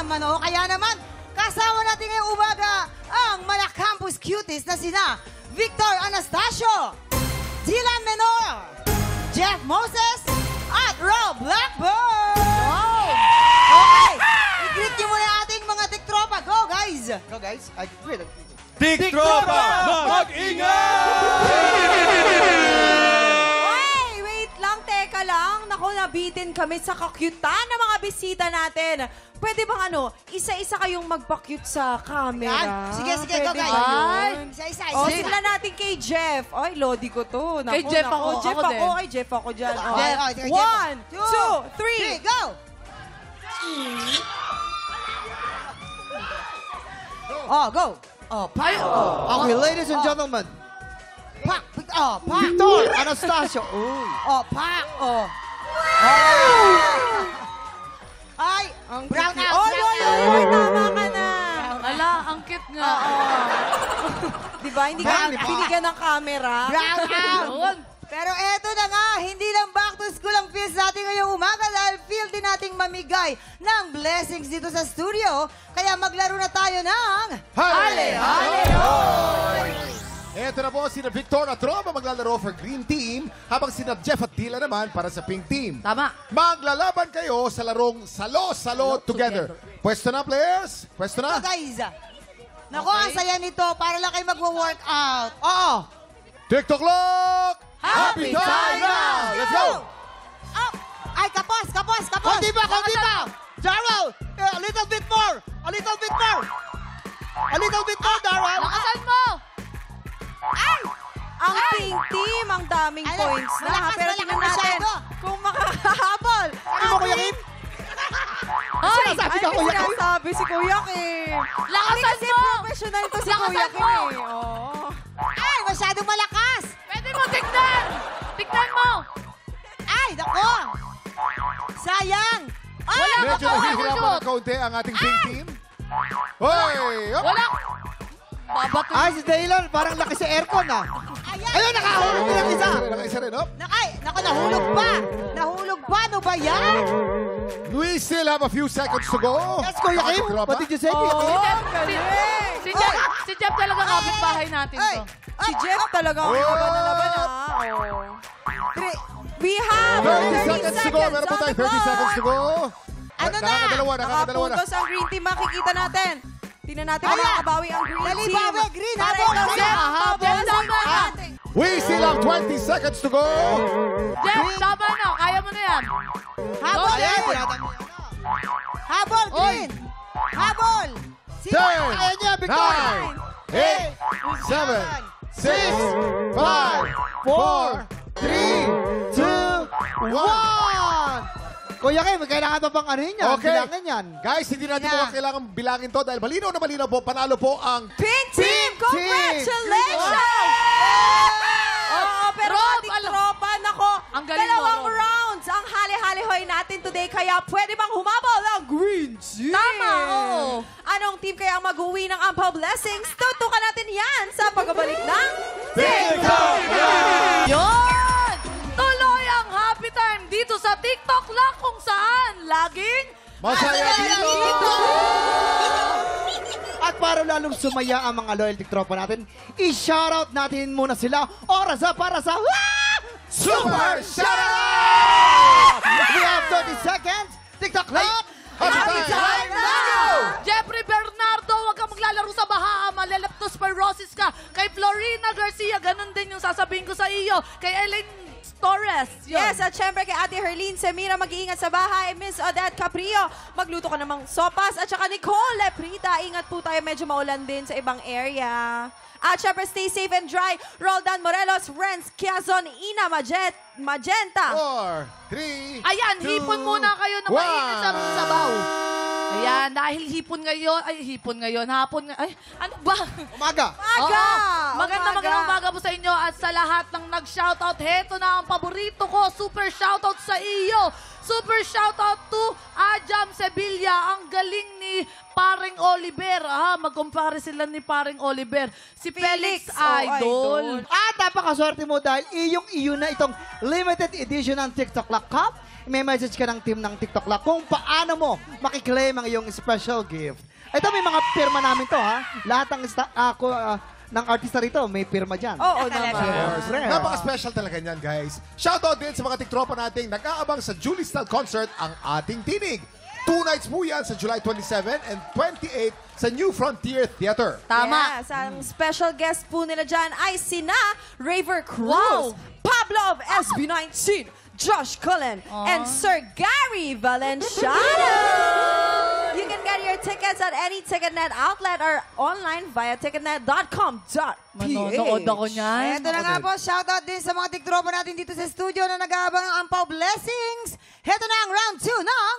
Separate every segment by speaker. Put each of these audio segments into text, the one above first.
Speaker 1: naman, o. Kaya naman, kasama natin ngayong umaga ang mga campus cuties na sina Victor Anastasio, Dylan Menor, Jeff Moses, at Rob Blackburn! Wow! Okay, i-greet niyo muna ating mga tiktropa. Go, guys!
Speaker 2: Go, guys. I greet.
Speaker 3: Tiktropa, mag-ingat!
Speaker 4: Ay, wait lang, teka lang. Naku, nabitin kami sa kakyutan ng mga bisita natin. Pwede bang isa-isa kayong magpa-cute sa camera?
Speaker 1: Yan. Sige, go,
Speaker 4: Pwede
Speaker 1: guys.
Speaker 4: ba yun?
Speaker 1: Isa-isa.
Speaker 4: O, sigla natin kay Jeff. Ay, lodi ko to. Naku,
Speaker 5: Kay Jeff ako.
Speaker 4: Jeff
Speaker 5: Ako
Speaker 4: ako.
Speaker 5: din.
Speaker 4: Kay Jeff ako dyan. O.
Speaker 1: Jeff, Jeff ako.
Speaker 4: 1, 2, 3.
Speaker 1: Go! Oh, go! Oh, pak!
Speaker 2: Okay, ladies and gentlemen.
Speaker 1: Pak! Oh, pak!
Speaker 2: Victor Anastasio. Uy.
Speaker 1: Oh, pak! Oh. Ay! Brown out!
Speaker 4: Oy, tama ka na.
Speaker 5: Ala, ang cute nga.
Speaker 4: Diba, hindi ka binigyan ng camera.
Speaker 1: Brown out!
Speaker 5: Yun.
Speaker 1: Pero eto na nga, hindi lang back to school ang feels natin ngayong umaga dahil feel din nating mamigay ng blessings dito sa studio. Kaya maglaro na tayo ng...
Speaker 3: Hale! Ito na po, sina Victor at Rob ang maglalaro for Green Team, habang sina Jeff at Dila naman para sa Pink Team.
Speaker 5: Tama.
Speaker 3: Maglalaban kayo sa larong Salo-Salo Together. Pwesto na, players? Pwesto
Speaker 1: So
Speaker 3: na?
Speaker 1: guys, naku, ang saya nito para lang kayo mag-workout. Oo!
Speaker 3: TikTok clock! Happy time now! Let's go!
Speaker 1: Up! Ay, kapos!
Speaker 2: Konti pa! Darrell! A little bit more! A little bit more, Darrell!
Speaker 5: Lakasan mo!
Speaker 1: Ay!
Speaker 4: Ang pink team, ang daming
Speaker 1: Ay,
Speaker 4: points na.
Speaker 1: malakas,
Speaker 4: Pero
Speaker 1: malakas
Speaker 4: tingnan natin
Speaker 1: masyado.
Speaker 4: kung makakahabol.
Speaker 2: Ano mo, Kuya Kim?
Speaker 5: Ay!
Speaker 2: Sabi
Speaker 4: Ay,
Speaker 2: ka, Kuya Kim?
Speaker 4: sinasabi si Kuya Kim.
Speaker 5: Lakasan
Speaker 4: Kasi
Speaker 5: mo!
Speaker 4: professional to si
Speaker 5: Lakasan
Speaker 4: Kuya Kim
Speaker 5: mo!
Speaker 4: eh. Oo.
Speaker 1: Ay, masyadong malakas!
Speaker 5: Pwede mo tignan! Tignan mo!
Speaker 1: Ay, naku! Sayang! Ay!
Speaker 3: Medyo nahihirapan ng kaunti ang ating Pink Team. Hoy! Up!
Speaker 5: Wala! Babato.
Speaker 2: Ay, si Dylan, parang laki sa aircon ah.
Speaker 1: Ayan!
Speaker 2: Ayun, nakahulog din ang isa.
Speaker 3: Nakaisa rin, up.
Speaker 1: Naku, nahulog pa! Nahulog pa! Ano ba yan?
Speaker 3: We still have a few seconds to go.
Speaker 2: Yes, Kuya
Speaker 3: Mga
Speaker 2: Kim.
Speaker 3: tiktropa.
Speaker 2: What did you say, Kuya Kim?
Speaker 4: Oh, ang galing.
Speaker 5: Si Jeff talaga kapitbahay natin
Speaker 1: Ay!
Speaker 5: to.
Speaker 4: Si Jeff talaga ang laban na laban ha. Oh. We have
Speaker 3: 30 seconds to go. Meron po tayo 30 seconds to go.
Speaker 1: Ano na?
Speaker 3: Nakakadalawa na.
Speaker 4: Nakapuntos ang green team, makikita natin. Tingnan natin kung
Speaker 1: Ayan.
Speaker 4: makakabawi ang green
Speaker 1: Dali,
Speaker 4: team.
Speaker 1: bawi, green,
Speaker 4: Para
Speaker 1: habol,
Speaker 4: ikaw,
Speaker 1: green.
Speaker 4: Jeff,
Speaker 5: Habol,
Speaker 4: habol.
Speaker 5: tama na.
Speaker 3: We still have 20 seconds to go.
Speaker 5: Jeff, tama na. Kaya mo na yan.
Speaker 1: Habol,
Speaker 2: Ayan,
Speaker 1: green!
Speaker 2: tinatanggi.
Speaker 1: Habol, green! Habol! Sino?
Speaker 3: 10,
Speaker 2: Kaya niya, Victor!
Speaker 3: 9, 8, 7, 6, 5, 4, 3, 2, 1.
Speaker 2: Kuya Kim, kailangan pa bang ano yun yan?
Speaker 3: Okay.
Speaker 2: Bilangin yan.
Speaker 3: Guys, hindi natin
Speaker 1: Yeah.
Speaker 3: po kailangan bilangin to dahil malinaw na malinaw po. Panalo po ang
Speaker 4: Pink team, congratulations! Oo, pero
Speaker 5: Rob,
Speaker 4: ating tropa, nako,
Speaker 5: Ang galing mo,
Speaker 4: dalawang
Speaker 5: Rob.
Speaker 4: rounds ang hali-halihoy natin today, kaya pwede bang humabol ang green team?
Speaker 5: Tama, oo.
Speaker 4: Anong team kaya ang mag-uwi ng Ampaw Blessings? Tutukan natin yan sa pagbabalik ng
Speaker 3: TikTok!
Speaker 5: Yun! Tuloy ang happy time dito sa TikTok lang kung saan laging
Speaker 3: Masaya dito!
Speaker 2: At para lalong sumaya ang mga loyal tiktropa natin, i-shoutout natin muna sila. Oras na para sa
Speaker 3: Super Shoutout!
Speaker 2: We have 30 seconds. TikTok clock.
Speaker 3: Happy time now!
Speaker 5: Jeffrey Bernardo, huwag kang maglalaro sa baha. Malaleptospirosis ka. Kay Florina Garcia, ganun din yung sasabihin ko sa iyo. Kay Elaine Torres. Yun.
Speaker 4: Yes, at syempre kay Ate Herlene Semira, mag-iingat sa bahay. Miss Odette Caprio, magluto ka namang sopas. At saka Nicole Leprita, ingat po tayo, medyo maulan din sa ibang area. At syempre, stay safe and dry. Roldan Morelos, Renz Quezon, Ina Magenta.
Speaker 3: 4, 3,
Speaker 5: Ayan, hipon muna kayo na mainit sa sabaw. Ayan, dahil hipon ngayon, hapon nga, ay, ano ba?
Speaker 2: Umaga.
Speaker 4: Aga!
Speaker 5: Magandang umaga po sa inyo at sa lahat ng nag-shoutout. Heto na ang paborito ko, super shoutout sa iyo. Super shoutout to Ajam Sevilla, ang galing ni Paring Oliver. Mag-compare sila ni Paring Oliver. Si Felix, idol.
Speaker 2: At napakaswerte mo dahil iyong-iyo na itong limited edition ng TikTok Lock Cup. may message ka ng team ng TikTok Lock kung paano mo makiklaim ang iyong special gift. Ito, may mga pirma namin to, ha? Lahat ng ng artista rito, may pirma dyan.
Speaker 4: Oo naman.
Speaker 2: Siyempre.
Speaker 3: Napaka-special talaga niyan, guys. Shoutout din sa mga tiktropa nating nag-aabang sa Julie Style Concert ang ating tinig. 2 nights po yan sa July 27 and 28 sa New Frontier Theater.
Speaker 5: Tama.
Speaker 4: Yes, ang special guest po nila dyan ay sina Raver Cruz,
Speaker 5: Wow.
Speaker 4: Pablo of SB19, Josh Cullen, and Sir Gary Valenciano. You can get your tickets at any Ticketnet outlet or online via ticketnet.com.ph.
Speaker 5: Manonood ako niyan.
Speaker 1: Ito na nga po, shoutout din sa mga tiktropa natin dito sa studio na nag-aabang ng Ampaw Blessings. Ito na ang round 2 ng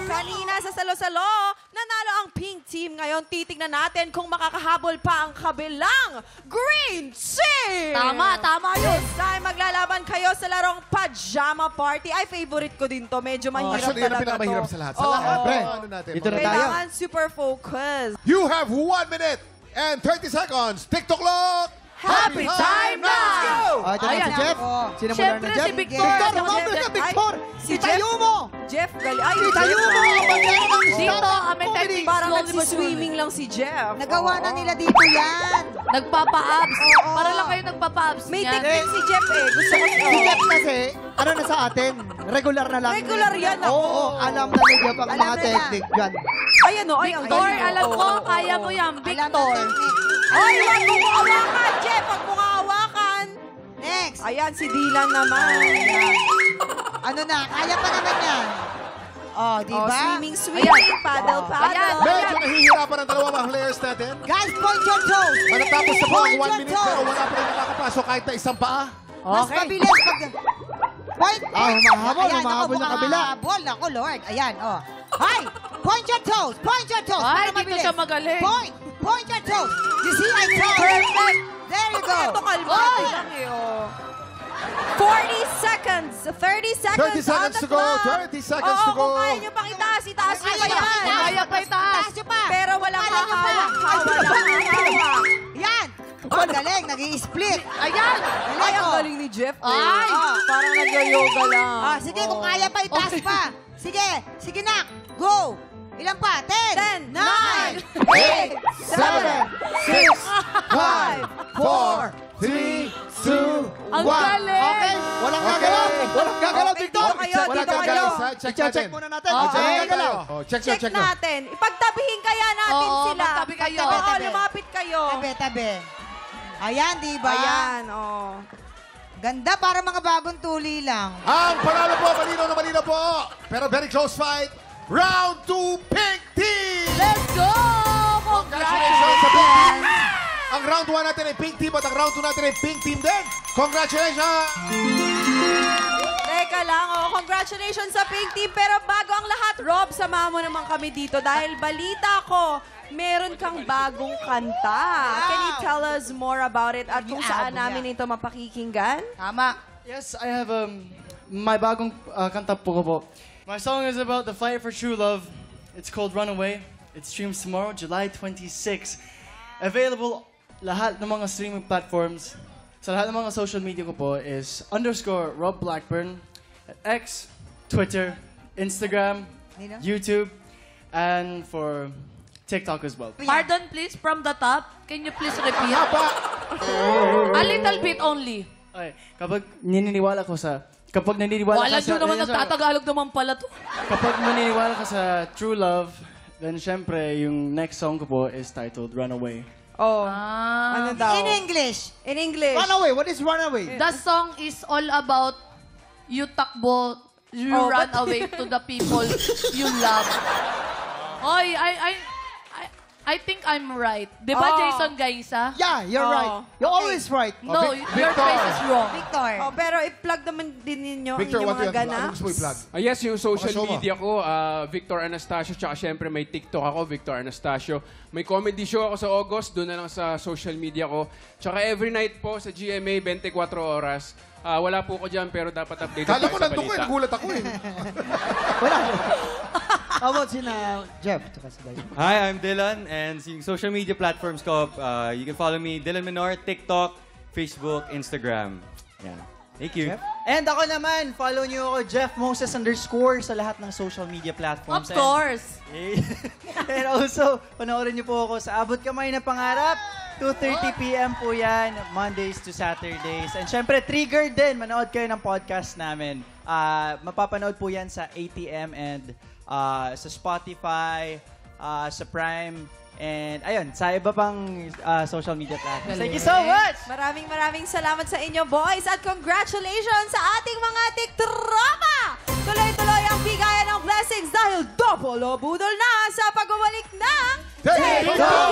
Speaker 4: Kanina sa Salo-Salo, nanalo ang pink team. Ngayon, titignan natin kung makakahabol pa ang kabilang green team.
Speaker 5: Tama yun.
Speaker 4: This time, maglalaban kayo sa larong Pajama Party. Ay, favorite ko din to. Medyo mahirap
Speaker 3: Actually, yan ang
Speaker 4: talaga
Speaker 3: pinakamahirap
Speaker 4: to.
Speaker 3: sa lahat. Sa
Speaker 4: Oo.
Speaker 3: lahat.
Speaker 2: Pre,
Speaker 3: Ano natin?
Speaker 2: dito na tayo.
Speaker 4: Kailangan super focus.
Speaker 3: You have 1 minute and 30 seconds. TikTok Lock!
Speaker 5: Happy time now!
Speaker 2: Ito na si
Speaker 5: Ayan.
Speaker 2: Jeff. Sino mo
Speaker 5: Siyempre,
Speaker 2: na Jeff?
Speaker 5: si Victor.
Speaker 2: Victor,
Speaker 4: Si
Speaker 2: rumabol
Speaker 4: Jeff.
Speaker 2: ka, Victor.
Speaker 4: Si
Speaker 2: Itayo mo.
Speaker 4: Jeff, gali. Ay,
Speaker 2: Itayo mo.
Speaker 5: Dito, kami techniques.
Speaker 4: Parang
Speaker 5: slowly but surely.
Speaker 4: nagsiswimming lang si Jeff.
Speaker 1: Nagawa na nila dito yan.
Speaker 5: Nagpapa-abs. Para lang kayo nagpapa-abs
Speaker 4: May
Speaker 5: niyan.
Speaker 4: technique si Jeff eh. Gusto ko
Speaker 2: Si Jeff kasi, ano na sa atin? Regular na lang.
Speaker 4: Regular yan, ako.
Speaker 2: Oo, alam na ni Jeff ang
Speaker 1: Alam
Speaker 2: mga
Speaker 1: na
Speaker 2: technique dyan.
Speaker 4: Ay, ano? Ay, ang
Speaker 5: Victor,
Speaker 4: galing.
Speaker 5: alam ko,
Speaker 4: Oo.
Speaker 5: kaya mo yan.
Speaker 1: Alam
Speaker 5: Victor.
Speaker 1: na technique.
Speaker 4: Ay, wag mo hawakan, Jeff. Wag mo hawakan.
Speaker 1: Next.
Speaker 4: Ayan, si Dylan naman.
Speaker 1: Ano na, kaya pa naman yan. Oh, di
Speaker 4: Oh,
Speaker 1: ba?
Speaker 4: swimming, paddle,
Speaker 5: Ayan.
Speaker 4: paddle.
Speaker 3: Medyo nahihirapan ang dalawa mga players natin.
Speaker 1: Guys, point your toes.
Speaker 3: Manatapos na po ang
Speaker 1: Point
Speaker 3: 1
Speaker 1: your
Speaker 3: minute pero
Speaker 1: toes.
Speaker 3: wala pa rin nakakapasok kahit na isang paa.
Speaker 1: Mas mabilis pag... Point.
Speaker 2: humahabol,
Speaker 1: Ayan,
Speaker 2: humahabol
Speaker 1: ako,
Speaker 2: ng kabila.
Speaker 1: Humahabol. Ako, Lord. Ayan, oh. Hi! Point your toes. Point your toes.
Speaker 5: Ay,
Speaker 1: para
Speaker 5: dito
Speaker 1: mabilis.
Speaker 5: siya magaling.
Speaker 1: Point your toes. You see, I told.
Speaker 5: Perfect.
Speaker 1: There you go.
Speaker 4: Ito, kalma.
Speaker 5: Oy!
Speaker 4: lang eh, oh. 40 seconds. 30 seconds
Speaker 3: 30 seconds
Speaker 4: on the
Speaker 3: to go.
Speaker 4: clock.
Speaker 3: 30 seconds
Speaker 4: Oo,
Speaker 3: to go.
Speaker 4: kung kaya nyo pang itaas nyo
Speaker 1: Kaya
Speaker 4: pa
Speaker 1: nyo
Speaker 4: yan.
Speaker 1: pa.
Speaker 5: Kaya pa itaas.
Speaker 1: Taas nyo pa.
Speaker 4: Pero walang
Speaker 1: Kaya nyo pa.
Speaker 4: hahawak. Walang hahawak.
Speaker 1: Yan. Ang galing. Nag-i-split.
Speaker 5: Ayan.
Speaker 4: Ay, ang galing ni Jeff. eh.
Speaker 5: Ay!
Speaker 4: Parang nag-yoga lang.
Speaker 1: Ah, sige, kung kaya pa, itaas
Speaker 5: Okay.
Speaker 1: pa. Sige. Sige, nak. Go. Ilan pa? 10,
Speaker 4: 10,
Speaker 1: 9,
Speaker 2: 8, 7, 6, 5, 4, 3, 2, 1.
Speaker 5: Ang galing.
Speaker 2: Okay, walang gagalaw. Walang gagalaw, Victor.
Speaker 4: dito kayo,
Speaker 3: Wala
Speaker 4: dito
Speaker 3: gagalaw.
Speaker 4: kayo.
Speaker 3: Check
Speaker 2: I-check
Speaker 3: natin.
Speaker 2: muna natin.
Speaker 3: Oh,
Speaker 2: Walang
Speaker 3: check
Speaker 2: gagalaw.
Speaker 3: tayo. Oh, check
Speaker 4: Check
Speaker 3: natin.
Speaker 4: Ipagtabihin kaya natin
Speaker 5: Oo,
Speaker 4: sila.
Speaker 5: magtabi kayo.
Speaker 4: Oo,
Speaker 1: Tabi.
Speaker 4: lumapit kayo.
Speaker 1: Tabi. Ayan, di ba?
Speaker 4: Ayan, oh.
Speaker 1: Ganda, para mga bagong tuli lang.
Speaker 3: Ang panalo po, malinaw na malinaw po. Pero very close fight. Round 2, Pink Team!
Speaker 5: Let's go!
Speaker 3: Congratulations sa Pink Team!
Speaker 5: Congratulations!
Speaker 3: Ang round 1 natin ay Pink Team at ang round 2 natin ay Pink Team din. Congratulations!
Speaker 4: Teka lang, oh. Congratulations sa Pink Team. Pero bago ang lahat, Rob, samahan mo naman kami dito dahil balita ko, meron kang bagong kanta. Can you tell us more about it at kung saan namin ito mapakikinggan?
Speaker 5: Tama.
Speaker 6: Yes, I have my bagong kanta po ko po. My song is about the fight for true love. It's called Runaway. It streams tomorrow, July 26. Available lahat ng mga streaming platforms. Sa lahat ng mga social media ko po is _Rob Blackburn at X, Twitter, Instagram,
Speaker 1: Nino?
Speaker 6: YouTube, and for TikTok as well.
Speaker 5: Pardon please, from the top. Can you please repeat? A little bit only.
Speaker 6: Okay, kapag naniniwala
Speaker 5: Wala
Speaker 6: ka sa...
Speaker 5: nyo naman, nagtatagalog naman pala to.
Speaker 6: Kapag maniniwala ka sa true love, then syempre, yung next song ko po is titled Runaway.
Speaker 4: Oh,
Speaker 5: Ah.
Speaker 4: ano daw?
Speaker 1: In English.
Speaker 4: In English.
Speaker 2: Runaway, what is runaway?
Speaker 5: The song is all about you takbo, you
Speaker 4: Oh,
Speaker 5: run
Speaker 4: but-
Speaker 5: away to the people you love. Oy, I think I'm right. Di ba,
Speaker 4: Oh.
Speaker 5: Jason Gaisa?
Speaker 2: Yeah, you're
Speaker 4: Oh.
Speaker 2: right. You're always right.
Speaker 5: No,
Speaker 3: Vic-
Speaker 5: your
Speaker 3: Victor.
Speaker 5: face is wrong.
Speaker 1: Victor.
Speaker 4: Oh, pero i-plug naman din ninyo
Speaker 3: Victor,
Speaker 4: ang inyong
Speaker 3: what
Speaker 4: mga
Speaker 3: ano
Speaker 4: ganap.
Speaker 3: gusto mo i-plug?
Speaker 7: Yes, yung social
Speaker 3: Pakashow mo.
Speaker 7: media ko, Victor Anastasio, tsaka syempre may TikTok ako, Victor Anastasio. May comedy show ako sa August, doon na lang sa social media ko. Tsaka every night po sa GMA, 24 oras. Wala po ko dyan, pero dapat update
Speaker 3: Kala
Speaker 7: tayo
Speaker 3: ko
Speaker 7: sa
Speaker 3: nandun ko eh,
Speaker 7: balita.
Speaker 3: nagulat ako eh.
Speaker 2: Wala. How about sina Jeff? Tsaka si Dayo?
Speaker 8: Hi, I'm Dylan, and sa social media platforms ko, you can follow me, Dylan Menor, TikTok, Facebook, Instagram. Yan. Thank you.
Speaker 6: And ako naman, follow niyo ako, Jeff Moses _ sa lahat ng social media platforms.
Speaker 5: Of course.
Speaker 6: And also, panoorin niyo po ako sa Abot Kamay na Pangarap. 2:30 p.m. po yan, Mondays to Saturdays. And syempre, Trigger din. Manood kayo ng podcast namin. Mapapanood po yan sa ATM and sa Spotify, sa Prime, and ayun, sa iba pang social media platforms. Thank you so much!
Speaker 4: Maraming salamat sa inyo, boys. At congratulations sa ating mga tiktropa! Tuloy-tuloy ang bigayan ng blessings dahil double o budol na sa pagbabalik ng
Speaker 3: TikTok!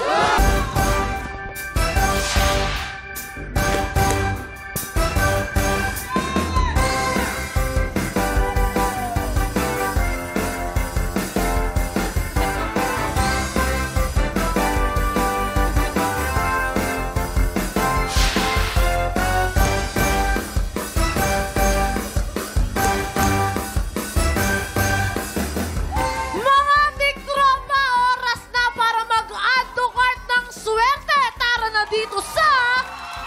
Speaker 5: Mga tiktropa, oras na para mag-add to cart ng swerte. Tara na dito sa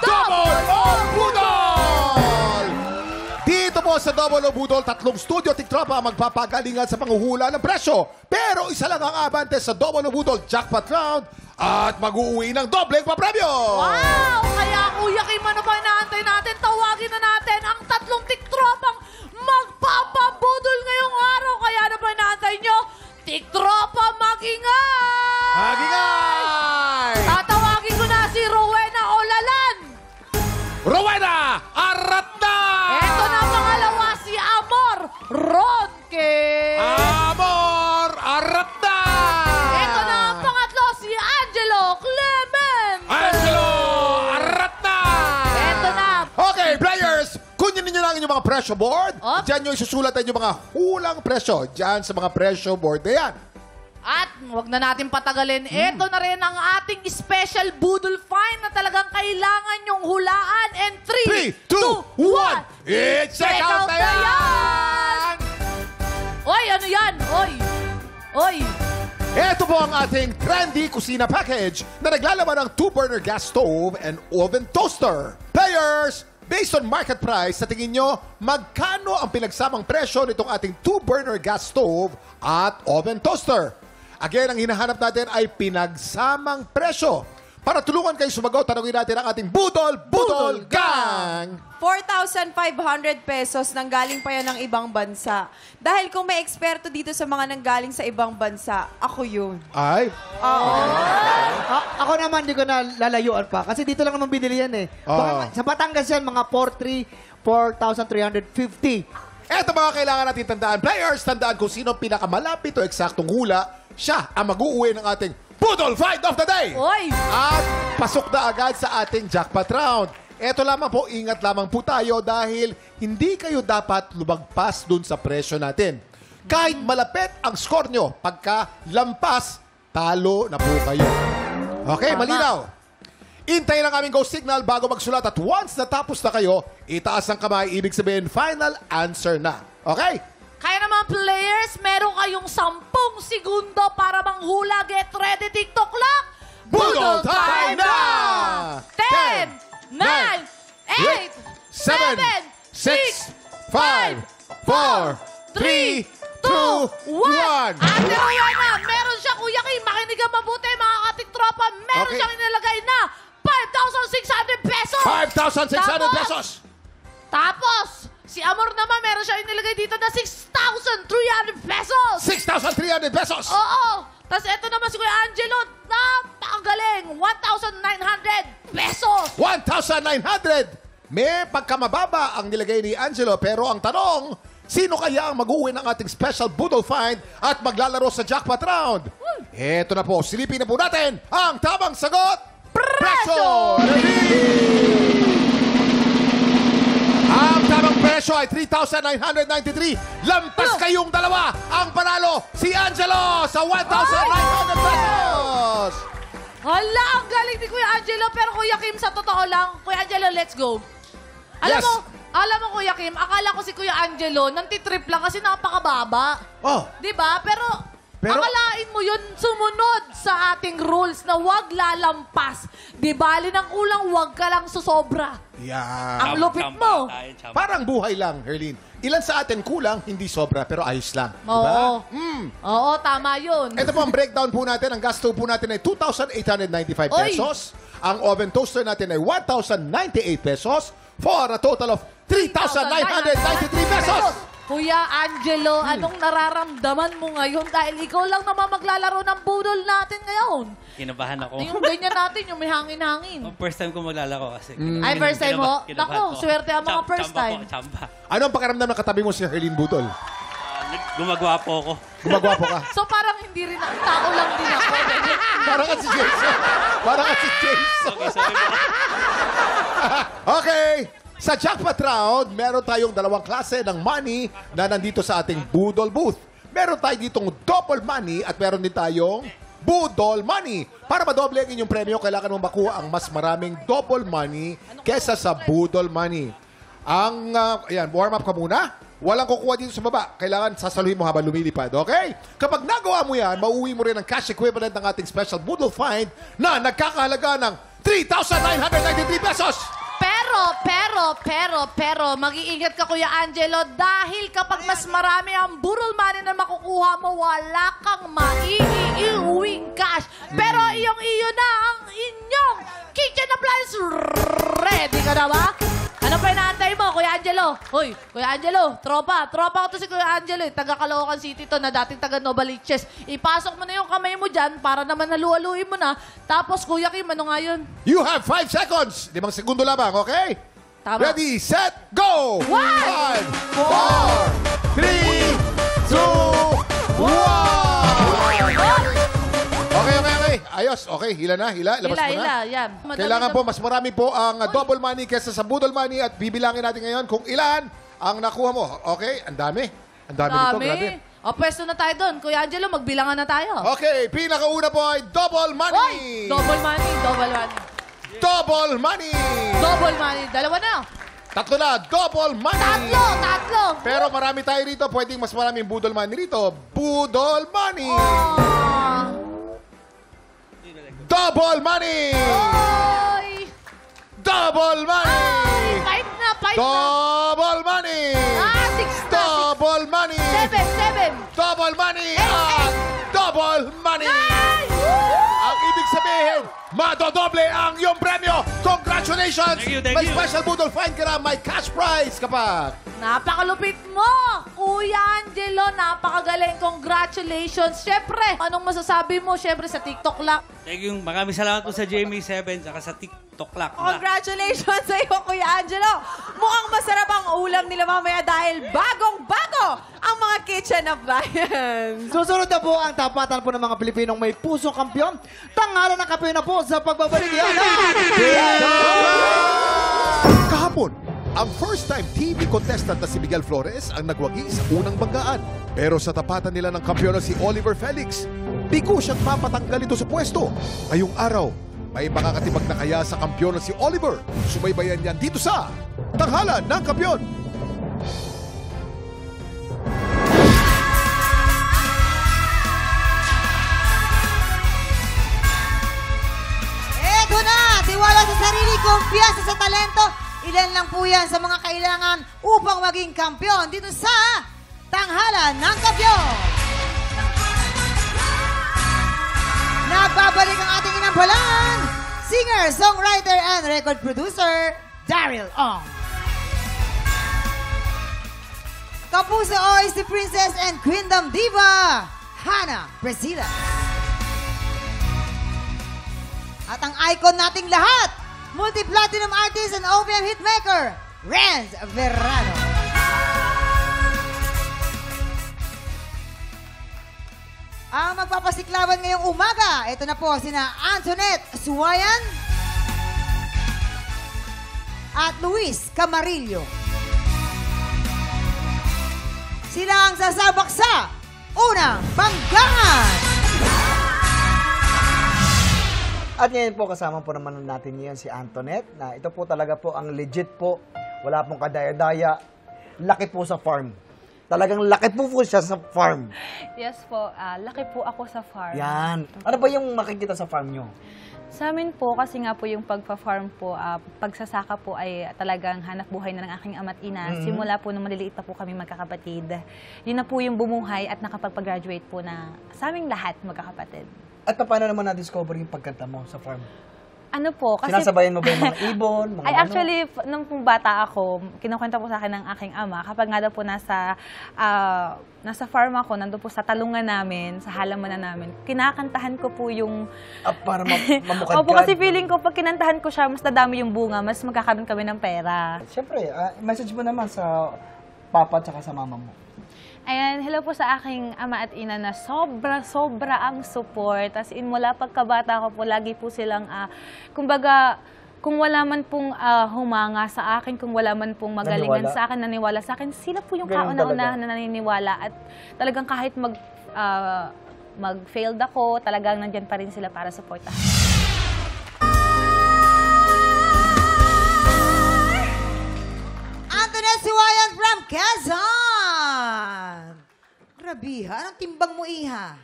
Speaker 3: Double o Budol! Dito po sa Double o Budol, 3 studio tiktropa ang magpapagalingan sa panghuhula ng presyo. Pero isa lang ang abante sa Double o Budol Jackpot Round at mag-uwi ng dobleng papremyo!
Speaker 5: Wow! Kaya Kuya Kim, ano ba inaantay natin? Tawagin na natin ang 3 tiktropang magpapabudol ngayong araw. Kaya ano ba inaantay nyo? Tiktropa, mag-ingay!
Speaker 3: Magingay!
Speaker 5: Tatawagin ko na si Rowena Olalan.
Speaker 3: Rowena Aratna!
Speaker 5: Eto na pangalawa, si Amor Ronque.
Speaker 3: Amor Aratna!
Speaker 5: Eto na ang pangatlo, si Angelo Clement.
Speaker 3: Angelo Aratna!
Speaker 5: Eto na.
Speaker 3: Okay, players, kunin ninyo lang inyong mga presyo board.
Speaker 5: Op.
Speaker 3: Diyan nyo isusulat yung mga hulang presyo. Diyan sa mga presyo board na yan.
Speaker 5: At wag na natin patagalin. Ito na rin ang ating special budol fine na talagang kailangan yung hulaan. And 3, 2, 1,
Speaker 3: I-check out na yan!
Speaker 5: Oy, ano yan? Oy.
Speaker 3: Ito po ang ating trendy kusina package na naglalaman ng 2-burner gas stove and oven toaster. Players, based on market price, sa tingin nyo, magkano ang pinagsamang presyo nitong ating 2-burner gas stove at oven toaster? Again, ang hinahanap natin ay pinagsamang presyo. Para tulungan kayo sumagot, tanongin natin ang ating Budol Gang!
Speaker 4: 4,500 pesos nanggaling pa yan ng ibang bansa. Dahil kung may eksperto dito sa mga nanggaling sa ibang bansa, ako yun.
Speaker 3: Ay?
Speaker 2: Ako naman, hindi ko na lalayuan pa. Kasi dito lang naman binili yan eh. Baka, sa Batangas yan, mga 4,350.
Speaker 3: Eto mga kailangan natin tandaan. Players, tandaan kung sino pinakamalapit o eksaktong hula, siya ang mag-uuwi ng ating Budol Fight of the Day!
Speaker 5: Oy.
Speaker 3: At pasok na agad sa ating jackpot round. Eto lamang po, ingat lamang po tayo dahil hindi kayo dapat lumagpas dun sa presyo natin. Kahit malapit ang score nyo, pagka lampas, talo na po kayo. Okay, malinaw. Hintayin ang aming go signal bago magsulat at once natapos na kayo, itaas ang kamay, ibig sabihin final answer na. Okay?
Speaker 5: Kaya naman players, meron kayong 10 segundo para manghula. Get ready, TikTok clock.
Speaker 3: Budol time na!
Speaker 5: 10, 9, 8, 7, 6, 5, 4, 3, 2, 1. Ate Rowena, meron siya, Kuya Kim. Makinig ang mabuti, mga katiktropa. Meron
Speaker 3: Okay.
Speaker 5: siyang inilagay na 5,600 pesos.
Speaker 3: 5,600 pesos!
Speaker 5: Tapos, si Amor naman, meron siyang inilagay dito na 6,300 pesos.
Speaker 3: 6,300 pesos!
Speaker 5: Oo. Tapos eto naman si Kuya Angelo, napakagaling, 1,900 pesos.
Speaker 3: 1,900! May pagkamababa ang nilagay ni Angelo, pero ang tanong, sino kaya ang mag-uwi ng ating special Budol Find at maglalaro sa jackpot round? Eto na po, silipin na po natin ang tamang sagot. Presyo! Ang tamang presyo ay 3,993. Lampas kayong dalawa. Ang panalo, si Angelo sa 1,900 pesos.
Speaker 5: Hala, ang galing ni Kuya Angelo. Pero Kuya Kim, sa totoo lang, Kuya Angelo, let's go.
Speaker 3: Yes.
Speaker 5: Alam mo Kuya Kim, akala ko si Kuya Angelo nantitrip lang kasi napakababa.
Speaker 3: Oh,
Speaker 5: Di ba? Pero
Speaker 3: Pero-
Speaker 5: Akalain mo yun, sumunod sa ating rules na wag lalampas. Di bali ng kulang, wag ka lang susobra.
Speaker 3: Yeah.
Speaker 5: Ang lupit mo.
Speaker 3: Parang buhay lang, Herlin. Ilan sa atin kulang, hindi sobra, pero ayos lang.
Speaker 5: Oo.
Speaker 3: Diba?
Speaker 5: Oo, tama yun.
Speaker 3: Ito po ang breakdown po natin. Ang gasto po natin ay 2,895
Speaker 5: Oy!
Speaker 3: pesos. Ang oven toaster natin ay 1,098 pesos for a total of 3,993 pesos.
Speaker 5: Kuya Angelo, anong nararamdaman mo ngayon? Dahil ikaw lang naman maglalaro ng budol natin ngayon.
Speaker 9: Kinabahan ako.
Speaker 5: Yung ganyan natin, yung may hangin-hangin.
Speaker 9: First time ko maglalaro kasi.
Speaker 5: Ay, first time mo?
Speaker 9: Kinabahan
Speaker 5: Nako,
Speaker 9: po.
Speaker 5: swerte ang mga first
Speaker 9: Chamba
Speaker 5: time.
Speaker 9: po, chamba.
Speaker 3: Ano ang pakiramdam ng katabi mo si Herlin Budol?
Speaker 9: Gumagawa po ako.
Speaker 3: Gumagwapo ka.
Speaker 5: So parang hindi rin, tao lang din ako.
Speaker 3: Parang ka si Jason. Parang ka si Jason.
Speaker 9: Okay, sorry po.
Speaker 3: Okay. Sa jackpot round, meron tayong dalawang klase ng money na nandito sa ating Budol booth. Meron tayo ditong double money at meron din tayong Budol money. Para madoble ang inyong premyo, kailangan mong makuha ang mas maraming double money kesa sa Budol money. Ang, ayan, warm up ka muna. Walang kukuha dito sa baba. Kailangan sasaluhin mo habang lumilipad, okay? Kapag nagawa mo yan, mauwi mo rin ang cash equivalent ng ating special Budol find na nagkakahalaga ng 3,993 pesos!
Speaker 5: Pero, mag-iingat ka, Kuya Angelo, dahil kapag mas marami ang burol money na makukuha mo, wala kang maiiuwing cash. Pero iyo na ang inyong kitchen appliance. Ready ka na ba? Ano pa inaantay mo, Kuya Angelo? Hoy, Kuya Angelo, tropa ko to si Kuya Angelo. Taga Caloocan City to na dating taga Novaliches. Ipasok mo na yung kamay mo dyan para naman halu-haluin mo na. Tapos, Kuya Kim, ano nga yun?
Speaker 3: You have 5 seconds. 5 segundo lamang, okay?
Speaker 5: Tama.
Speaker 3: Ready, set, go! 5, 4, 3, 2, 1! Okay. Ayos. Okay, hila. Labas mo na.
Speaker 5: Yan.
Speaker 3: Kailangan po, mas marami po ang double money kesa sa Budol money at bibilangin natin ngayon kung ilan ang nakuha mo. Okay, ang dami. Ang dami nito, grabe.
Speaker 5: O, pwesto na tayo doon. Kuya Angelo, magbilangan na tayo.
Speaker 3: Okay, pinakauna po ay double money.
Speaker 5: Oy! Double money.
Speaker 3: Double money.
Speaker 5: Double money. Dalawa na.
Speaker 3: Tatlo na, double money.
Speaker 5: Tatlo.
Speaker 3: Pero marami tayo rito. Pwedeng mas maraming Budol money rito. Budol money. Double money.
Speaker 5: Oy!
Speaker 3: Double money.
Speaker 5: Five na.
Speaker 3: Double money.
Speaker 5: 6 na.
Speaker 3: Double money.
Speaker 5: 7.
Speaker 3: Double money. At double money. Ang ibig sabihin, madodoble ang iyong premyo. Congratulations!
Speaker 9: Thank
Speaker 3: May
Speaker 9: you.
Speaker 3: special Budol find ka na, may cash prize kapag.
Speaker 5: Napakalupit mo, Kuya Angelo. Napakagaling. Congratulations. Siyempre, anong masasabi mo? Siyempre, sa TikTok lang.
Speaker 9: Thank you. Maraming salamat po sa GMA7 at sa TikTok lang.
Speaker 4: Congratulations sa iyo, Kuya Angelo. Mukhang masarap ang ulam nila mamaya dahil bagong-bago ang mga kitchen appliance.
Speaker 2: Susunod na po ang tapatan po ng mga Pilipinong may pusong kampyon. Tanghalan ng kampiyon na po sa pagbabalik yan.
Speaker 3: Kahapon, ang first-time TV contestant na si Miguel Flores ang nagwagi sa unang banggaan. Pero sa tapatan nila ng kampiyon na si Oliver Felix, bigo siyang mapatanggal ito sa pwesto. Ngayong araw, may makakatibag na kaya sa kampiyon na si Oliver. Subaybayan yan dito sa Tanghalan ng Kampiyon.
Speaker 1: Eto na! Tiwala sa sarili, kumpiyansa sa talento. Ilan lang po yan sa mga kailangan upang maging kampiyon dito sa Tanghalan ng Kampiyon. Nagbabalik ang ating inampalan, singer, songwriter, and record producer, Daryl Ong. Kapuso oy si Princess and Queendom Diva, Hannah Priscilla. At ang icon nating lahat, multi-platinum artist and OPM hitmaker, Renz Verano. Ang magpapasiklaban ngayong umaga, ito na po sina Antoinette Suwayan at Luis Camarillo. Sila ang sasabak sa unang banggaan.
Speaker 2: At ngayon po kasama po naman natin ngayon si Antoinette na ito po talaga po ang legit po. Wala pong kadaya-daya. Laki po sa farm.
Speaker 10: Talagang laki po siya sa farm.
Speaker 11: Yes po, laki po ako sa farm.
Speaker 10: Yan. Ano ba yung makikita sa farm nyo?
Speaker 11: Sa amin po, kasi nga po yung pagpa-farm po, pagsasaka po ay talagang hanap buhay na ng aking ama't ina. Simula po nung maliliit pa po kami magkakapatid. Yun na po yung bumuhay at nakapag-graduate po na sa aming lahat magkakapatid.
Speaker 10: At paano naman na-discover yung pagkanta mo sa farm?
Speaker 11: Ano po, kasi...
Speaker 10: Sinasabayan mo ba yung mga ibon? Mga
Speaker 11: ay, actually, nung pong bata ako, kinukwenta po sa akin ng aking ama, kapag nga daw po nasa farm ako, nandun po sa talungan namin, sa halamanan namin, kinakantahan ko po yung...
Speaker 10: para mamukadkad.
Speaker 11: Opo, kasi feeling ko, pag kinantahan ko siya, mas dadami yung bunga, mas magkakaroon kami ng pera.
Speaker 10: Siyempre, message mo naman sa papa at sa mama mo.
Speaker 11: Ayan, hello po sa aking ama at ina na sobra ang support. As in, mula pagkabata ko po, lagi po silang, kumbaga, kung wala man pong humanga sa akin, kung wala man pong magalingan sa akin, naniwala sa akin, sila po yung kauna-unahan na naniniwala. At talagang kahit mag-failed ako, talagang nandyan pa rin sila para supportahan.
Speaker 1: Antoinette Siwayan from Quezon! Grabe, ha? Anong timbang mo, Iha?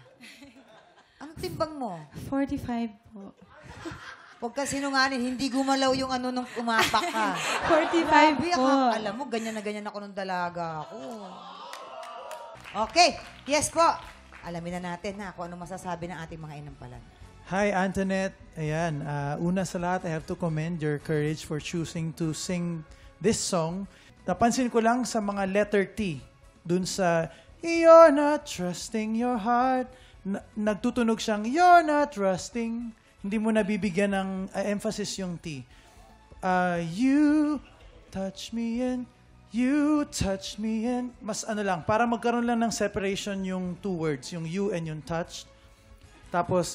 Speaker 1: Anong timbang mo?
Speaker 12: 45 po.
Speaker 1: Huwag ka sinungaling, hindi gumalaw yung ano nung umapak ka.
Speaker 12: 45
Speaker 1: Grabe,
Speaker 12: po.
Speaker 1: Alam mo, ganyan na ganyan ako nung dalaga ako. Okay, yes po. Alamin na natin na kung ano masasabi ng ating mga inampalan.
Speaker 13: Hi, Antoinette. Ayan, una sa lahat, I have to commend your courage for choosing to sing this song. Napansin ko lang sa mga letter T, dun sa You're not trusting your heart. Nagtutunog siyang You're not trusting. Hindi mo nabibigyan ng emphasis yung T. You touch me and you touch me and mas ano lang, para magkaroon lang ng separation yung two words, yung you and yung touch. Tapos,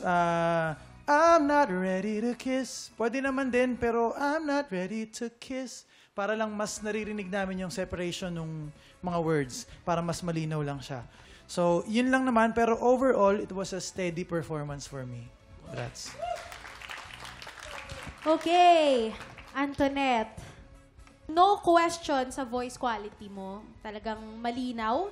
Speaker 13: I'm not ready to kiss. Pwede naman din, pero I'm not ready to kiss. Para lang mas naririnig namin yung separation ng mga words, para mas malinaw lang siya. So, yun lang naman, pero overall, it was a steady performance for me. Congrats.
Speaker 12: Okay, Antoinette. No question sa voice quality mo. Talagang malinaw.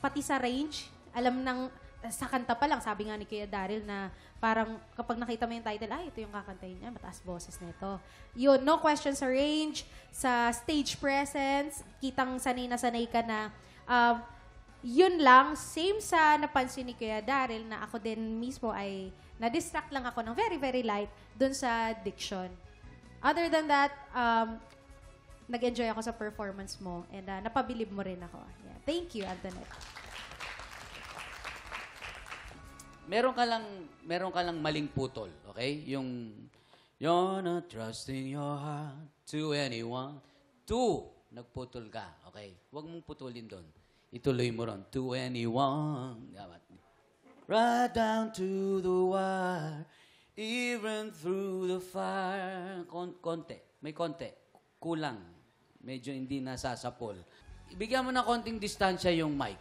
Speaker 12: Pati sa range, alam ng sa kanta pa lang, sabi nga ni Kuya Daryl na parang kapag nakita mo yung title, ito yung kakantahin niya, mataas boses na ito. Yun, no question sa range, sa stage presence, kitang sanay na sanay ka na. Yun lang, same sa napansin ni Kuya Daryl na ako din mismo ay na-distract lang ako ng very, very light dun sa diction. Other than that, nag-enjoy ako sa performance mo and napabilib mo rin ako. Yeah. Thank you, Antoinette.
Speaker 14: Meron ka lang maling putol, okay? Yung you're not trusting your heart to anyone. Nagputol ka, okay? Huwag mong putulin doon. Ituloy mo ron. To anyone. Right down to the wire, even through the fire. Konti. May konti. Kulang. Medyo hindi nasasapol. Ibigyan mo na konting distansya yung mic.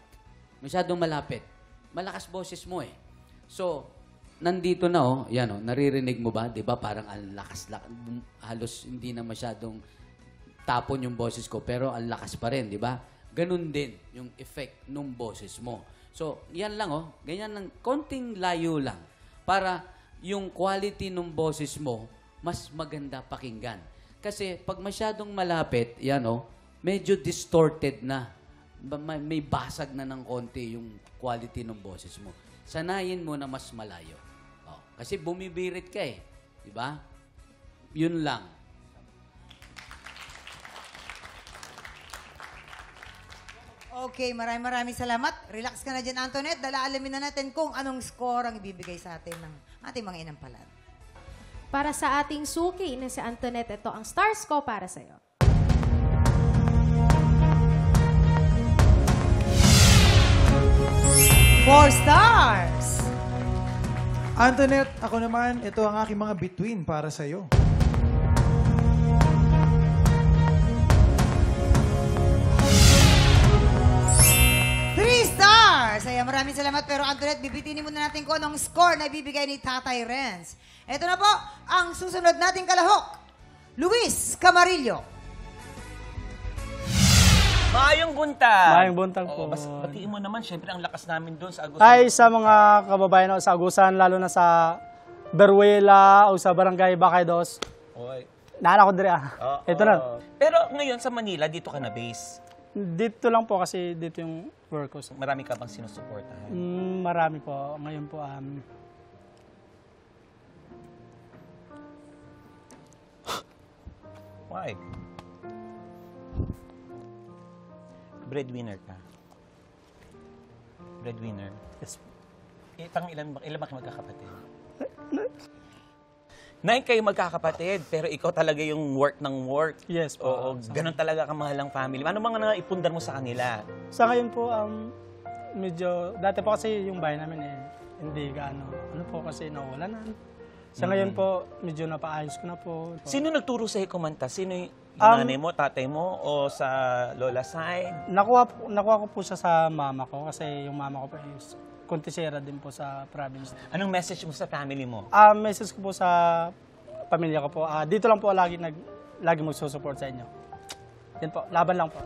Speaker 14: Masyadong malapit. Malakas boses mo eh. So, nandito na yan naririnig mo ba? 'Di ba? Parang ang lakas, halos hindi na masyadong tapon yung boses ko, pero ang lakas pa rin, 'di ba? Ganun din yung effect nung boses mo. So, yan lang ganyan ng konting layo lang para yung quality ng boses mo mas maganda pakinggan. Kasi pag masyadong malapit, yan medyo distorted na. May basag na ng konti yung quality ng boses mo. Sanayin mo na mas malayo. Kasi bumibirit ka eh. Diba? Yun lang.
Speaker 1: Okay, maraming salamat. Relax ka na dyan, Antoinette. Alamin na natin kung anong score ang ibibigay sa atin ng ating mga inampalan.
Speaker 12: Para sa ating suki na si Antoinette, ito ang stars ko para sa'yo.
Speaker 1: Four stars!
Speaker 13: Antoinette, ako naman, ito ang aking mga bituin para sa'yo.
Speaker 1: Three stars! Ay, maraming salamat. Pero Antoinette, bibitinin muna natin kung anong score na ibibigay ni Tatay Renz. Ito na po ang susunod nating kalahok. Luis Camarillo.
Speaker 15: Maayong buntag.
Speaker 10: Maayong buntag po.
Speaker 15: Batiin mo naman, syempre, ang lakas namin doon sa Agusan.
Speaker 10: Ay, sa mga kababayan sa Agusan, lalo na sa Beruela o sa Barangay Bacaydos.
Speaker 15: Oy.
Speaker 10: Naala ko diri Ito na.
Speaker 15: Pero ngayon sa Manila, dito ka na base?
Speaker 10: Dito lang po kasi dito yung work ko.
Speaker 15: Marami ka bang sinusuportahan?
Speaker 10: Marami po. Ngayon po,
Speaker 15: Why? Breadwinner ka. Breadwinner.
Speaker 10: Yes.
Speaker 15: Ilan ba kayo magkakapatid? 9 kayo magkakapatid, pero ikaw talaga yung work ng work.
Speaker 10: Yes po.
Speaker 15: Oo, ganun talaga kamahal ang family. Ano mga naipundar mo sa kanila?
Speaker 10: Sa ngayon po, medyo, dati po kasi yung bahay namin hindi gaano, po kasi nawalan. Sa ngayon po, medyo napaayos ko na po.
Speaker 15: Sino nagturo sa'yo kumanta? Sino yung nanay mo, tatay mo, o sa lola side?
Speaker 10: Nakuha ko po siya sa mama ko kasi yung mama ko po is kontisera din po sa province.
Speaker 15: Anong message mo sa family mo?
Speaker 10: Message ko po sa pamilya ko po. Dito lang po lagi magsusupport sa inyo. Yan po, laban lang po.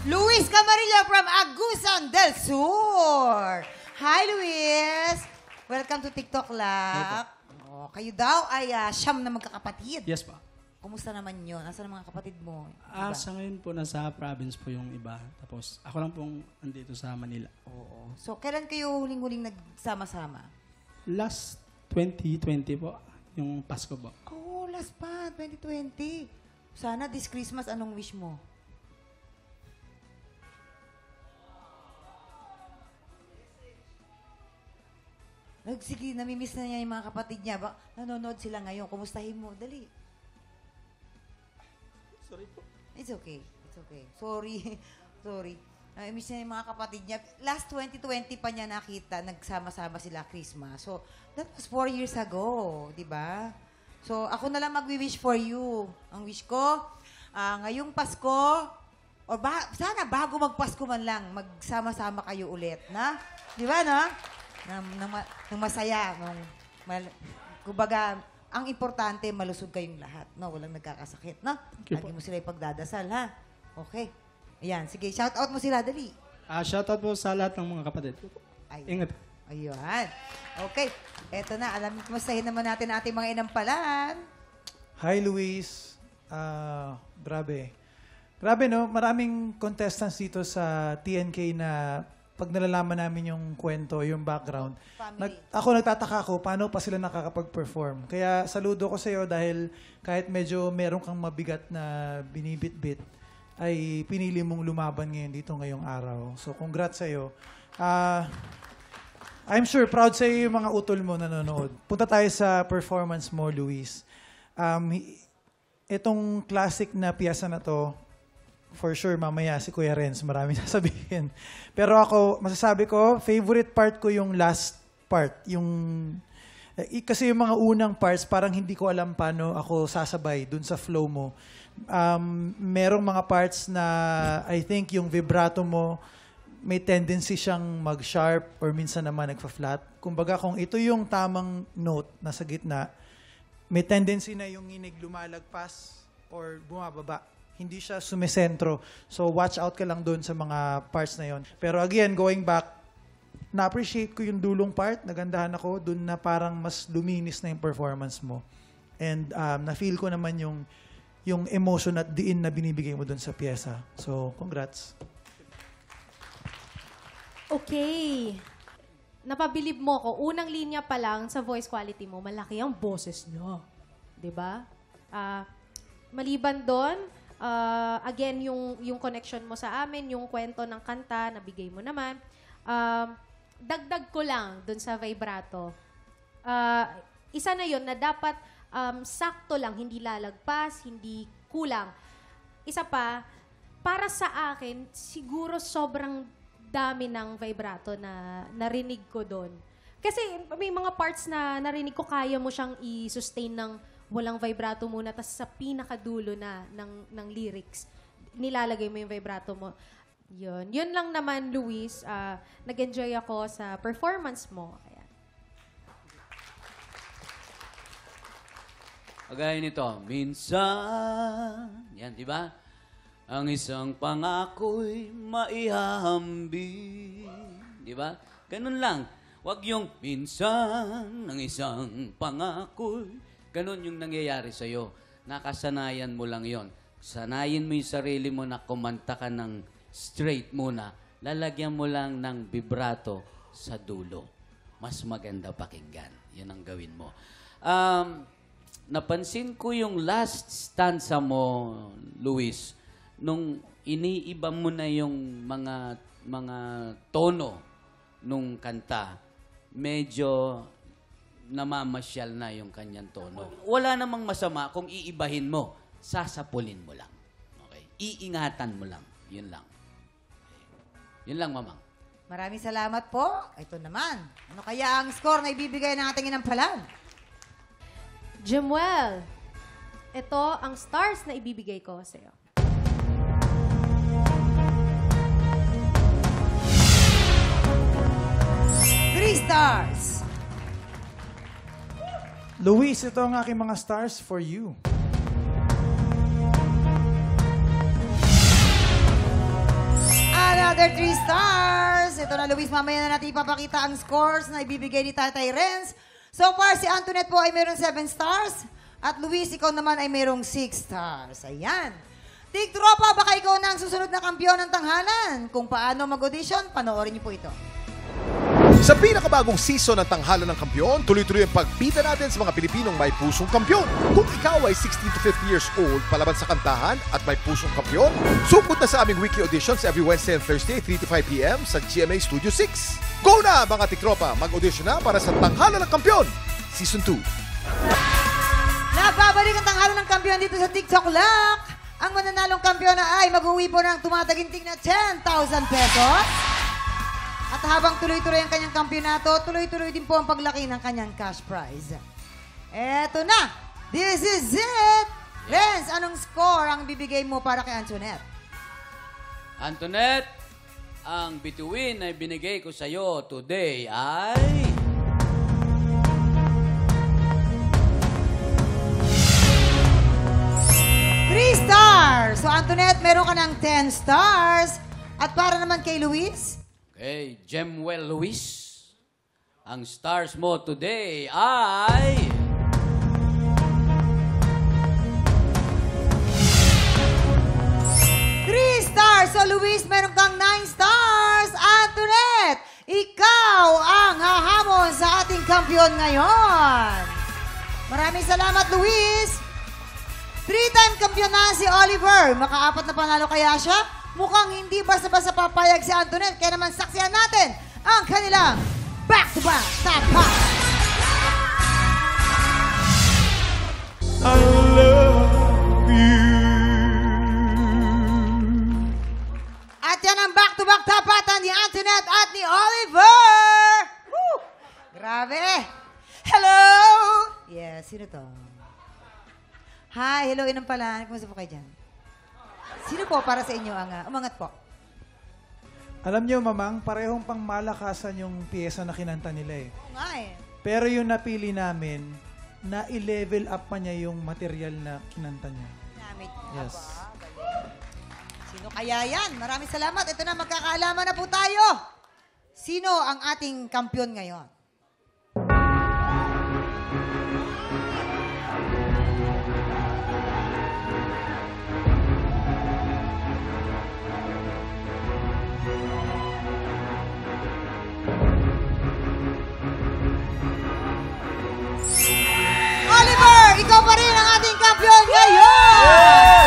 Speaker 1: Luis Camarillo from Agusan del Sur. Hi, Luis. Welcome to TikTok Lab. Oh, kayo daw ay siyam na magkakapatid.
Speaker 16: Yes pa.
Speaker 1: Kumusta naman yun? Nasaan ang mga kapatid mo?
Speaker 16: Sa ngayon po, nasa province po yung iba. Tapos ako lang pong andito sa Manila.
Speaker 1: Oo. So, kailan kayo huling-huling nagsama-sama?
Speaker 16: Last 2020 po, yung Pasko po.
Speaker 1: Oh, last pa, 2020. Sana this Christmas, anong wish mo? Sige, namimiss na niya yung mga kapatid niya. Nanonood sila ngayon. Kumustahin mo? Dali.
Speaker 16: Sorry po.
Speaker 1: It's okay. It's okay. Sorry. Sorry. Namimiss niya yung mga kapatid niya. Last 2020 pa niya nakita, nagsama-sama sila Christmas. So, that was 4 years ago. Diba? So, ako na lang magwi-wish for you. Ang wish ko, ngayong Pasko, sana bago magpasko man lang, magsama-sama kayo ulit. Na? Diba, na? Nang masaya, kumbaga, ang importante, malusog kayong lahat, no? Walang nagkakasakit, no? Lagi mo sila ipagdadasal, ha? Okay. Ayan, sige, shout out mo sila, dali.
Speaker 16: Shoutout po sa lahat ng mga kapatid. Ingat.
Speaker 1: Ayun. Okay. Eto na, kumustahin naman natin ating mga inampalan.
Speaker 13: Hi, Luis. Grabe. Grabe, no? Maraming contestants dito sa TNK na pag nalalaman namin yung kwento, yung background, ako nagtataka ako paano pa sila nakakapag-perform. Kaya saludo ko sa iyo dahil kahit medyo meron kang mabigat na binibit-bit, ay pinili mong lumaban ngayon dito ngayong araw. So congrats sa iyo. I'm sure proud sa iyo yung mga utol mo nanonood. Punta tayo sa performance mo, Luis. Itong classic na piyesa na to, for sure, mamaya si Kuya Renz, marami sasabihin. Pero ako, masasabi ko, favorite part ko yung last part. Kasi yung mga unang parts, parang hindi ko alam paano ako sasabay dun sa flow mo. Merong mga parts na I think yung vibrato mo, may tendency siyang mag-sharp or minsan naman nagpa-flat. Kumbaga, kung ito yung tamang note na sa gitna, may tendency na yung nginig lumalagpas or bumababa. Hindi siya sumisentro. So, watch out ka lang doon sa mga parts na yon. Pero again, going back, na-appreciate ko yung dulong part. Nagandahan ako. Doon na parang mas luminis na yung performance mo. And na-feel ko naman yung emotion at diin na binibigay mo doon sa pyesa. So, congrats.
Speaker 12: Okay. Napabilib mo ko. Unang linya pa lang sa voice quality mo, malaki ang boses niyo. 'Di ba? Maliban doon, again, yung connection mo sa amin, yung kwento ng kanta, nabigay mo naman. Dagdag ko lang dun sa vibrato. Isa na yon na dapat sakto lang, hindi lalagpas, hindi kulang. Isa pa, para sa akin, siguro sobrang dami ng vibrato na narinig ko doon. Kasi may mga parts na narinig ko, kaya mo siyang i-sustain ng walang vibrato muna, tas sa pinakadulo na ng lyrics, nilalagay mo yung vibrato mo. Yun lang naman, Luis. Nag-enjoy ako sa performance mo. Ayan.
Speaker 14: Kagaya nito, minsan, yan, di ba? Ang isang pangako'y maihahambing. Di ba? Ganun lang. Huwag yung minsan, ang isang pangako'y. Ganun yung nangyayari sa'yo. Nakasanayan mo lang yon. Sanayin mo yung sarili mo na kumanta ka ng straight muna. Lalagyan mo lang ng vibrato sa dulo. Mas maganda pakinggan. Yan ang gawin mo. Napansin ko yung last stanza mo, Luis, nung iniiba mo na yung mga tono nung kanta, medyo namamasyal na yung kanyang tono. Wala namang masama kung iibahin mo, sasapulin mo lang. Okay? Iingatan mo lang. Yun lang. Okay. Yun lang, Mamang.
Speaker 1: Maraming salamat po. Ito naman. Ano kaya ang score na ibibigay ng ating inampalan?
Speaker 12: Jemuel, ito ang stars na ibibigay ko sa iyo.
Speaker 1: Three stars.
Speaker 13: Luis, ito ang aking mga stars for you.
Speaker 1: Another 3 stars. Ito na, Luis. Mamaya na natin ipapakita ang scores na ibibigay ni Tatay Renz. So far, si Antoinette po ay mayroong 7 stars. At Luis, ikaw naman ay mayroong 6 stars. Ayan. Tiktropa, baka ikaw na ang susunod na kampiyon ng tanghalan. Kung paano mag-audition, panoorin niyo po ito.
Speaker 3: Sa pinakabagong season ng Tanghalan ng Kampiyon, tuloy-tuloy ang pagbida natin sa mga Pilipinong may pusong kampiyon. Kung ikaw ay 16 to 50 years old, palaban sa kantahan at may pusong kampiyon, sugod na sa aming weekly auditions every Wednesday and Thursday, 3 to 5 p.m. sa GMA Studio 6. Go na mga tiktropa! Mag-audition na para sa Tanghalan ng Kampiyon, Season 2.
Speaker 1: Nagbabalik ang Tanghalan ng Kampiyon dito sa TikTok Lock. Ang mananalong kampiyon ay mag-uwi po ng tumataginting na 10,000 pesos. At habang tuloy-tuloy ang kanyang kampyonato, tuloy-tuloy din po ang paglaki ng kanyang cash prize. Eto na! This is it! Renz, anong score ang bibigay mo para kay Antoinette?
Speaker 14: Antoinette, ang bituin na binigay ko sa'yo today ay...
Speaker 1: Three stars! So Antoinette, meron ka ng 10 stars. At para naman kay Luis?
Speaker 14: Okay, Jemuel Luis, ang stars mo today ay...
Speaker 1: Three stars! So Luis, meron kang 9 stars. Antoinette, ikaw ang hahamon sa ating kampiyon ngayon. Maraming salamat, Luis. 3-time kampiyon na si Oliver. Makaapat na panalo kaya siya? Mukhang hindi basta-basta papayag si Antoinette. Kaya naman saksihan natin ang kanilang back-to-back top 5.
Speaker 3: I love you.
Speaker 1: At yan ang back-to-back tapatan ni Antoinette at ni Oliver. Woo! Grabe. Hello! Yes, sino to? Hi, hello, inampalan. Kumusta po kayo dyan? Sino po para sa inyo ang umangat po?
Speaker 13: Alam niyo, Mamang, parehong pang malakasan yung piyesa na kinanta nila eh.
Speaker 1: Oo nga eh.
Speaker 13: Pero yung napili namin, na i-level up pa niya yung material na kinanta niya.
Speaker 1: Namit.
Speaker 13: Yes.
Speaker 1: Sino kaya yan? Maraming salamat. Ito na, magkakaalaman na po tayo. Sino ang ating kampiyon ngayon? Oliver, ikaw pa rin ang ating kampiyon ngayon!
Speaker 3: Yes!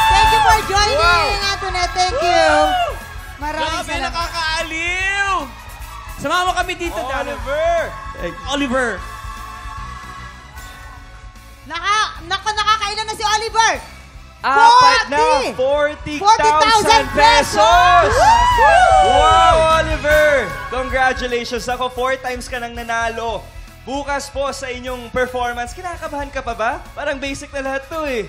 Speaker 1: Thank you for joining,
Speaker 8: Wow!
Speaker 1: Antoinette. Thank you. Maraming
Speaker 8: Grabe,
Speaker 1: salamat.
Speaker 8: nakakaaliw! Sumama kami dito, Oliver! Oliver!
Speaker 1: Nakakailan na si Oliver?
Speaker 8: Apat na 40,000 pesos! Wow, Oliver! Congratulations! Ako, 4 times ka nang nanalo. Bukas po sa inyong performance, kinakabahan ka pa ba? Parang basic na lahat to eh.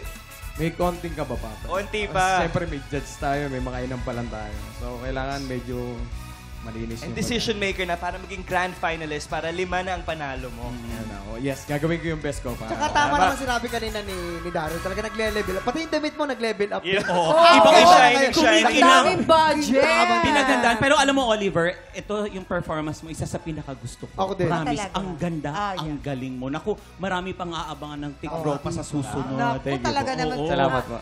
Speaker 7: May konting ka pa, Papa.
Speaker 8: Konti pa.
Speaker 7: Siyempre may judge tayo, may mga inampalan tayo. So, kailangan medyo
Speaker 17: Malinis
Speaker 8: And
Speaker 17: yung
Speaker 8: decision maker na para maging grand finalist, para 5 na ang panalo mo.
Speaker 17: Yan ako. Yes, gagawin ko yung best ko.
Speaker 2: Tsaka tama naman sinabi kanina ni Daryl. Talaga nagle-level up. Pati yung damit mo nagle-level up.
Speaker 8: Yeah.
Speaker 2: Oo.
Speaker 8: Ibang
Speaker 4: budget.
Speaker 18: Pinagandaan. Pero alam mo, Oliver, ito yung performance mo, isa sa pinakagusto ko.
Speaker 2: Ako din.
Speaker 18: Promise,
Speaker 1: Talaga.
Speaker 18: ang ganda, ang galing mo. Naku, marami pang aabangan ng TikTok pa sa susunod.
Speaker 1: Naku, talaga naman.
Speaker 18: Salamat po.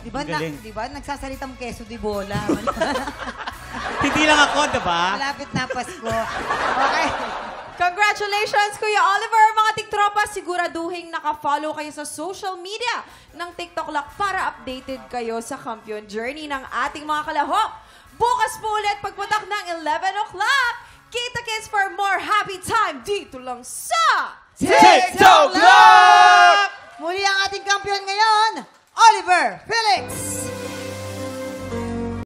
Speaker 1: Diba, nagsasalitang keso di bola.
Speaker 18: Hindi lang ako, diba?
Speaker 1: Malapit na Pasko. Okay.
Speaker 4: Congratulations, Kuya Oliver! Mga TikTropa, siguraduhin naka-follow kayo sa social media ng TikTok Lock para updated kayo sa Kampiyon Journey ng ating mga kalahok. Bukas po ulit pagpatak ng 11 o'clock. Kita-kits for more happy time dito lang sa
Speaker 1: TikTok Lock! Muli ang ating kampiyon ngayon, Oliver Felix!